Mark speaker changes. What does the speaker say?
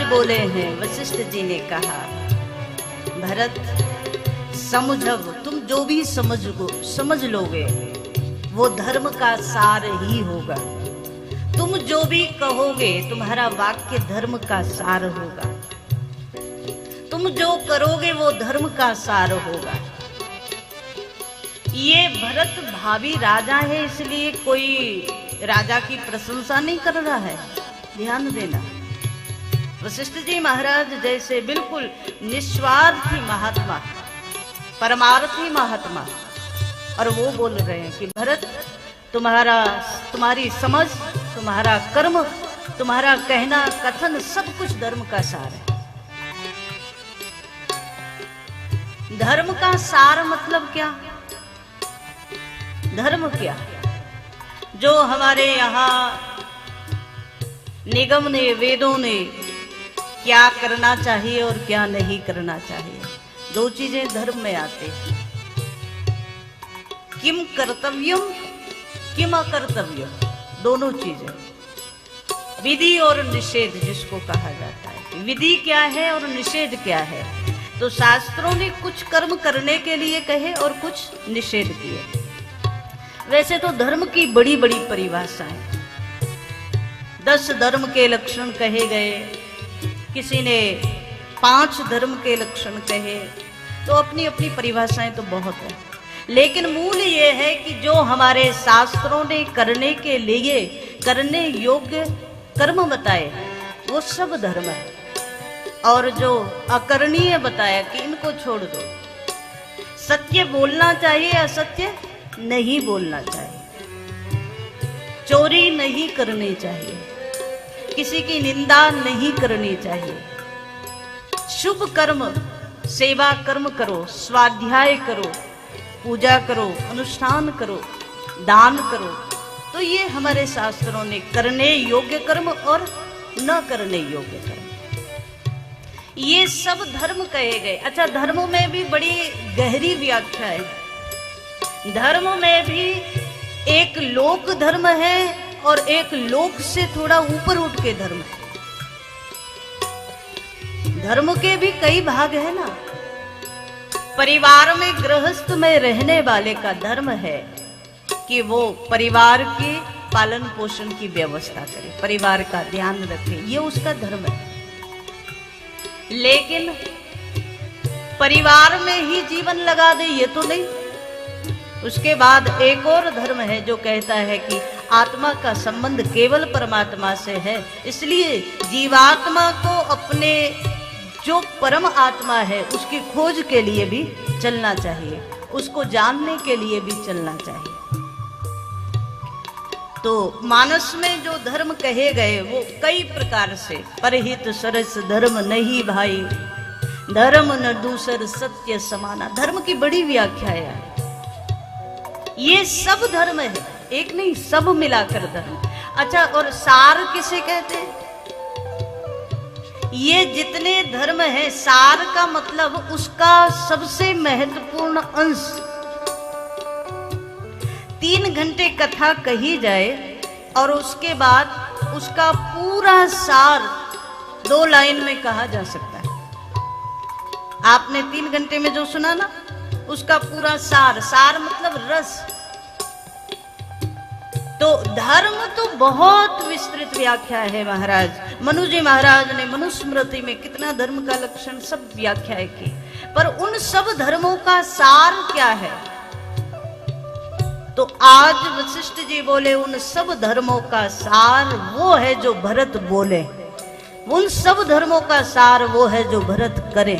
Speaker 1: बोले हैं, वशिष्ठ जी ने कहा, भरत समझब, तुम जो भी समझ लोगे वो धर्म का सार ही होगा। तुम जो भी कहोगे तुम्हारा वाक्य धर्म का सार होगा। तुम जो करोगे वो धर्म का सार होगा। ये भरत भावी राजा है, इसलिए कोई राजा की प्रशंसा नहीं कर रहा है, ध्यान देना। वशिष्ठ जी महाराज जैसे बिल्कुल निस्वार्थी महात्मा, परमार्थी महात्मा, और वो बोल रहे हैं कि भरत तुम्हारी समझ, तुम्हारा कर्म, तुम्हारा कहना कथन सब कुछ धर्म का सार है। धर्म का सार मतलब क्या? धर्म क्या? जो हमारे यहाँ निगम ने, वेदों ने क्या करना चाहिए और क्या नहीं करना चाहिए, दो चीजें धर्म में आते हैं। किम कर्तव्यम किम अकर्तव्यम, दोनों चीजें, विधि और निषेध जिसको कहा जाता है। विधि क्या है और निषेध क्या है? तो शास्त्रों ने कुछ कर्म करने के लिए कहे और कुछ निषेध किए। वैसे तो धर्म की बड़ी बड़ी परिभाषाएं, 10 धर्म के लक्षण कहे गए, किसी ने 5 धर्म के लक्षण कहे, तो अपनी अपनी परिभाषाएं तो बहुत है। लेकिन मूल ये है कि जो हमारे शास्त्रों ने करने के लिए करने योग्य कर्म बताए वो सब धर्म है, और जो अकरणीय बताया कि इनको छोड़ दो। सत्य बोलना चाहिए, असत्य नहीं बोलना चाहिए, चोरी नहीं करनी चाहिए, किसी की निंदा नहीं करनी चाहिए, शुभ कर्म, सेवा कर्म करो, स्वाध्याय करो, पूजा करो, अनुष्ठान करो, दान करो। तो ये हमारे शास्त्रों ने करने योग्य कर्म और न करने योग्य कर्म, ये सब धर्म कहे गए। अच्छा, धर्म में भी बड़ी गहरी व्याख्या है। धर्म में भी एक लोक धर्म है और एक लोक से थोड़ा ऊपर उठ के धर्म है। धर्म के भी कई भाग है ना। परिवार में गृहस्थ में रहने वाले का धर्म है कि वो परिवार के पालन पोषण की व्यवस्था करे, परिवार का ध्यान रखे, ये उसका धर्म है। लेकिन परिवार में ही जीवन लगा दे ये तो नहीं। उसके बाद एक और धर्म है जो कहता है कि आत्मा का संबंध केवल परमात्मा से है, इसलिए जीवात्मा को अपने जो परम आत्मा है उसकी खोज के लिए भी चलना चाहिए, उसको जानने के लिए भी चलना चाहिए। तो मानस में जो धर्म कहे गए वो कई प्रकार से, परहित सरस धर्म नहीं भाई, धर्म न दूसर सत्य समाना, धर्म की बड़ी व्याख्या है। ये सब धर्म है, एक नहीं, सब मिलाकर धर्म। अच्छा, और सार किसे कहते हैं? ये जितने धर्म है, सार का मतलब उसका सबसे महत्वपूर्ण अंश। 3 घंटे कथा कही जाए और उसके बाद उसका पूरा सार 2 लाइन में कहा जा सकता है। आपने 3 घंटे में जो सुना ना, उसका पूरा सार, सार मतलब रस। तो धर्म तो बहुत विस्तृत व्याख्या है महाराज। मनु जी महाराज ने मनुस्मृति में कितना धर्म का लक्षण सब व्याख्याएं की, पर उन सब धर्मों का सार क्या है? तो आज वशिष्ठ जी बोले उन सब धर्मों का सार वो है जो भरत बोले, उन सब धर्मों का सार वो है जो भरत करे।